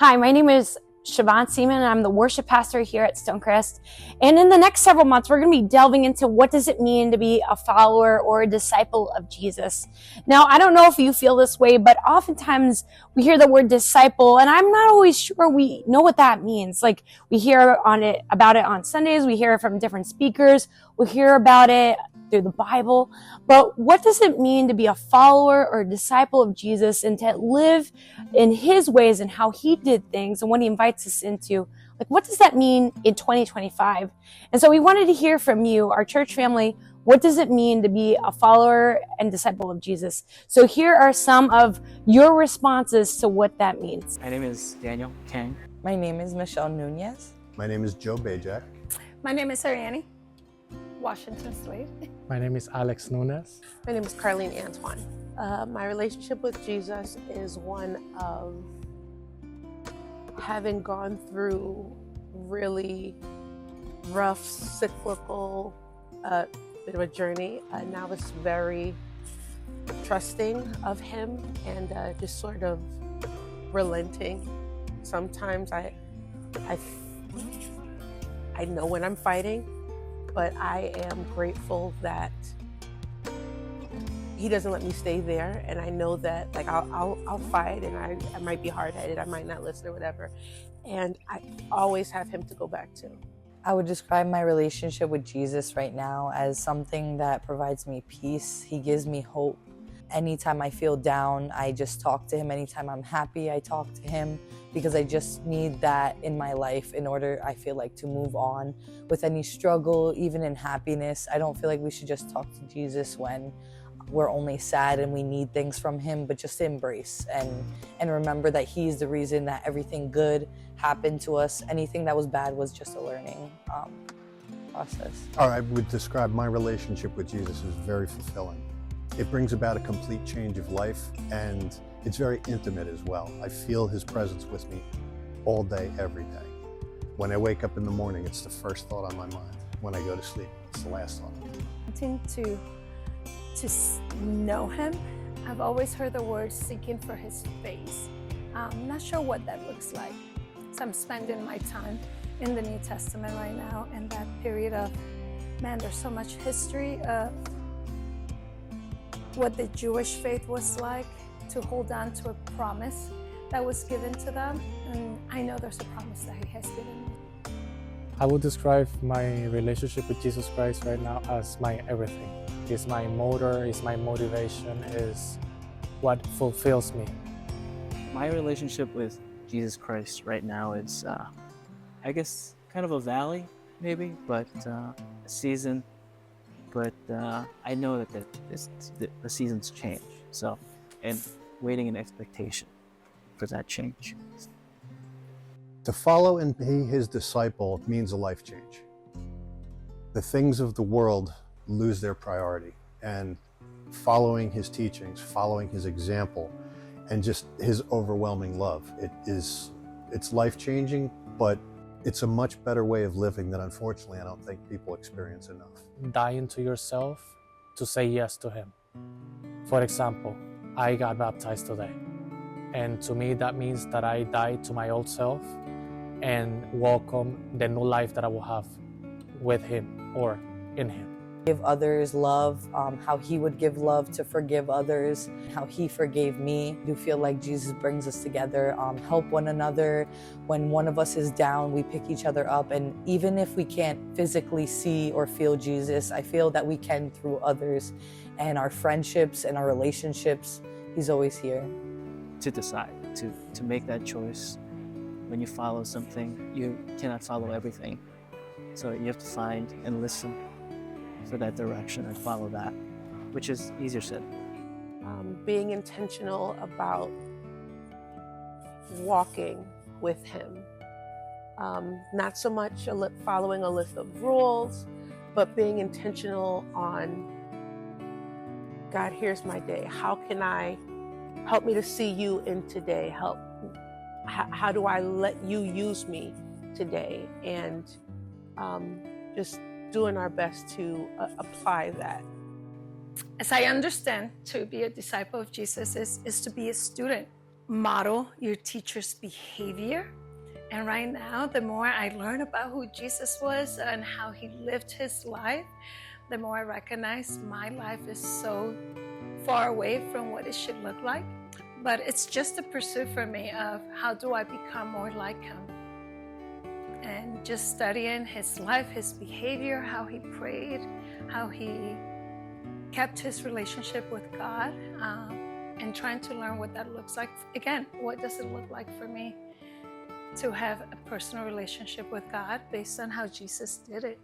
Hi, my name is Siobhan Seaman, and I'm the worship pastor here at Stonecrest. And in the next several months, we're going to be delving into what does it mean to be a follower or a disciple of Jesus. Now, I don't know if you feel this way, but oftentimes we hear the word disciple, and I'm not always sure we know what that means. Like, we hear about it on Sundays, we hear it from different speakers, we hear about it through the Bible, but what does it mean to be a follower or a disciple of Jesus and to live in his ways and how he did things and what he invites us into? Like, what does that mean in 2025? And so we wanted to hear from you, our church family. What does it mean to be a follower and disciple of Jesus? So here are some of your responses to what that means. My name is Daniel Kang. My name is Michelle Nunez. My name is Joe Bajak. My name is Ariane Washington Slade. My name is Alex Nunez. My name is Carlene Antoine. My relationship with Jesus is one of having gone through really rough, cyclical, bit of a journey. Now it's very trusting of him and just sort of relenting. Sometimes I know when I'm fighting, but I am grateful that he doesn't let me stay there. And I know that like I'll fight and I might be hard-headed, I might not listen or whatever. And I always have him to go back to. I would describe my relationship with Jesus right now as something that provides me peace. He gives me hope. Anytime I feel down, I just talk to him. Anytime I'm happy, I talk to him because I just need that in my life in order, I feel like, to move on with any struggle, even in happiness. I don't feel like we should just talk to Jesus when we're only sad and we need things from him, but just to embrace and remember that he's the reason that everything good happened to us. Anything that was bad was just a learning process. I would describe my relationship with Jesus as very fulfilling. It brings about a complete change of life, and it's very intimate as well. I feel his presence with me all day, every day. When I wake up in the morning, it's the first thought on my mind. When I go to sleep, it's the last thought. Wanting to know him, I've always heard the word seeking for his face. I'm not sure what that looks like. So I'm spending my time in the New Testament right now, and that period of, man, there's so much history of what the Jewish faith was like, to hold on to a promise that was given to them. And I know there's a promise that he has given me. I would describe my relationship with Jesus Christ right now as my everything. He's my motor, he's my motivation, is what fulfills me. My relationship with Jesus Christ right now is, I guess, kind of a valley, maybe, but a season. But I know that the seasons change, so, and waiting in expectation for that change. To follow and be his disciple means a life change. The things of the world lose their priority, and following his teachings, following his example, and just his overwhelming love, it's life-changing, but it's a much better way of living that unfortunately I don't think people experience enough. Dying to yourself to say yes to him. For example, I got baptized today, and to me that means that I died to my old self and welcome the new life that I will have with him or in him. Give others love, how he would give love to forgive others, how he forgave me. I do feel like Jesus brings us together, help one another. When one of us is down, we pick each other up. And even if we can't physically see or feel Jesus, I feel that we can through others and our friendships and our relationships. He's always here. To decide, to make that choice. When you follow something, you cannot follow everything. So you have to find and listen for that direction and follow that, which is easier said. Being intentional about walking with him. Not so much following a list of rules, but being intentional on, God, here's my day. How can I help me to see you in today? How do I let you use me today? And just doing our best to apply that. As I understand, to be a disciple of Jesus is to be a student model your teacher's behavior. And right now, the more I learn about who Jesus was and how he lived his life, the more I recognize my life is so far away from what it should look like. But it's just a pursuit for me of how do I become more like him. And just studying his life, his behavior, how he prayed, how he kept his relationship with God, and trying to learn what that looks like. Again, what does it look like for me to have a personal relationship with God based on how Jesus did it?